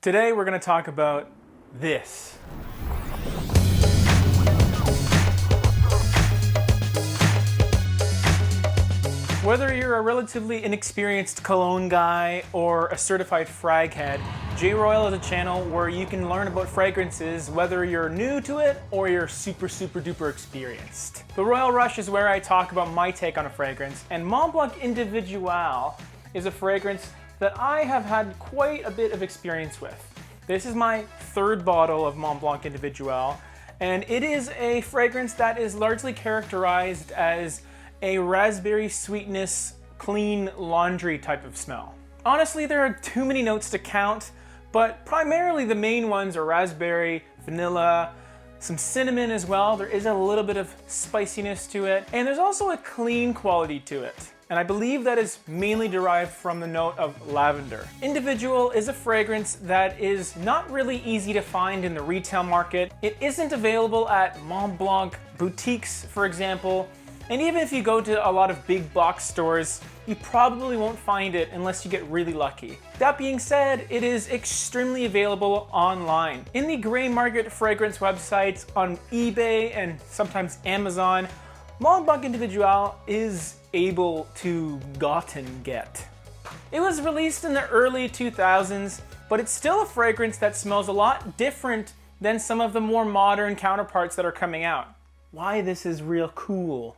Today we're going to talk about this. Whether you're a relatively inexperienced cologne guy or a certified frag head, J-ROYL is a channel where you can learn about fragrances whether you're new to it or you're super duper experienced. The Royal Rush is where I talk about my take on a fragrance, and Mont Blanc Individuel is a fragrance that I have had quite a bit of experience with. This is my third bottle of Mont Blanc Individuel, and it is a fragrance that is largely characterized as a raspberry sweetness, clean laundry type of smell. Honestly, there are too many notes to count, but primarily the main ones are raspberry, vanilla, some cinnamon as well. There is a little bit of spiciness to it, and there's also a clean quality to it. And I believe that is mainly derived from the note of lavender. Individual is a fragrance that is not really easy to find in the retail market. It isn't available at Mont Blanc boutiques, for example. And even if you go to a lot of big box stores, you probably won't find it unless you get really lucky. That being said, it is extremely available online. In the gray market fragrance websites on eBay and sometimes Amazon, Mont Blanc Individuel is able to get. It was released in the early 2000s, but it's still a fragrance that smells a lot different than some of the more modern counterparts that are coming out. Why this is real cool.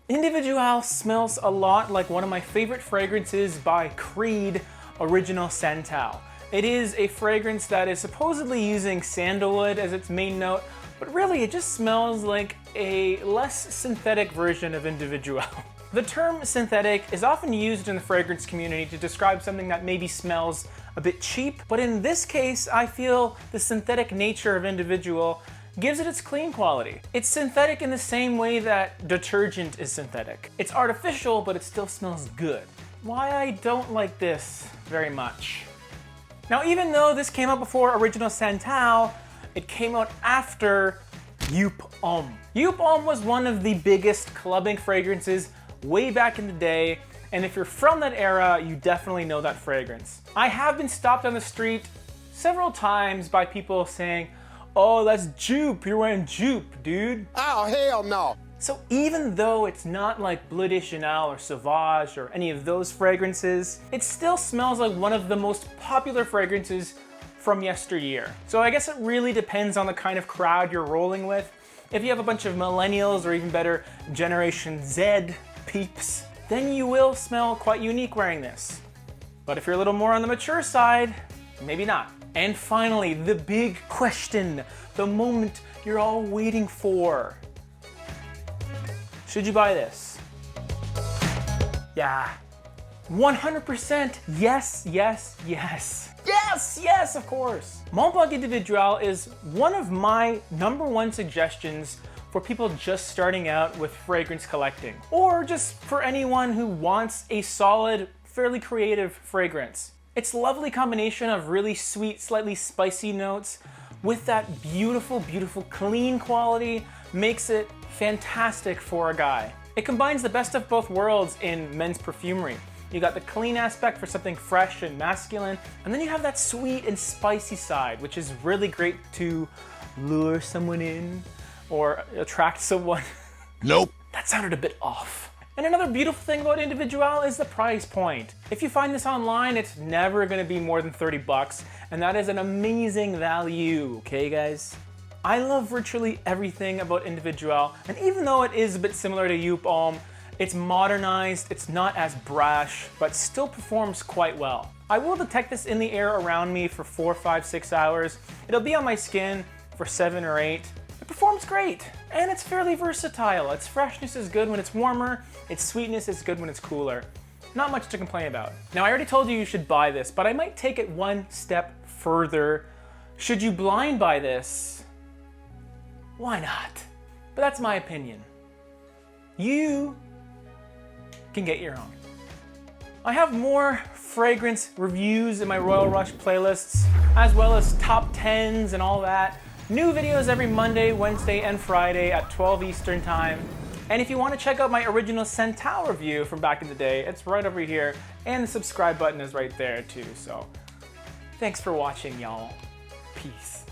Individuel smells a lot like one of my favorite fragrances by Creed, Original Santal. It is a fragrance that is supposedly using sandalwood as its main note, but really it just smells like a less synthetic version of Individuel. The term synthetic is often used in the fragrance community to describe something that maybe smells a bit cheap, but in this case, I feel the synthetic nature of Individuel gives it its clean quality. It's synthetic in the same way that detergent is synthetic. It's artificial, but it still smells good. Why I don't like this very much. Now, even though this came out before Original Santal, it came out after Youp Homme. Youp Homme was one of the biggest clubbing fragrances way back in the day, and if you're from that era, you definitely know that fragrance. I have been stopped on the street several times by people saying, "Oh, that's Jupe, you're wearing Jupe, dude." Oh, hell no. So even though it's not like Bleu de Chanel or Sauvage or any of those fragrances, it still smells like one of the most popular fragrances from yesteryear. So I guess it really depends on the kind of crowd you're rolling with. If you have a bunch of millennials or even better, Generation Z peeps, then you will smell quite unique wearing this. But if you're a little more on the mature side, maybe not. And finally, the big question, the moment you're all waiting for. Should you buy this? Yeah. 100% yes, yes, yes. Yes, yes, of course. Mont Blanc Individuel is one of my #1 suggestions for people just starting out with fragrance collecting, or just for anyone who wants a solid, fairly creative fragrance. Its lovely combination of really sweet, slightly spicy notes with that beautiful clean quality makes it fantastic for a guy. It combines the best of both worlds in men's perfumery. You got the clean aspect for something fresh and masculine, and then you have that sweet and spicy side, which is really great to lure someone in or attract someone. Nope. That sounded a bit off. And another beautiful thing about Individuel is the price point. If you find this online, it's never gonna be more than 30 bucks, and that is an amazing value, okay guys? I love virtually everything about Individuel, and even though it is a bit similar to Youp Homme, it's modernized, it's not as brash, but still performs quite well. I will detect this in the air around me for 4, 5, 6 hours. It'll be on my skin for 7 or 8. It performs great, and it's fairly versatile. Its freshness is good when it's warmer, its sweetness is good when it's cooler. Not much to complain about. Now, I already told you should buy this, but I might take it one step further. Should you blind buy this? Why not? But that's my opinion. You can get your own. I have more fragrance reviews in my Royal Rush playlists, as well as top 10s and all that. New videos every Monday, Wednesday, and Friday at 12 Eastern Time. And if you want to check out my Original Santal review from back in the day, it's right over here, and the subscribe button is right there too. So Thanks for watching, y'all. Peace.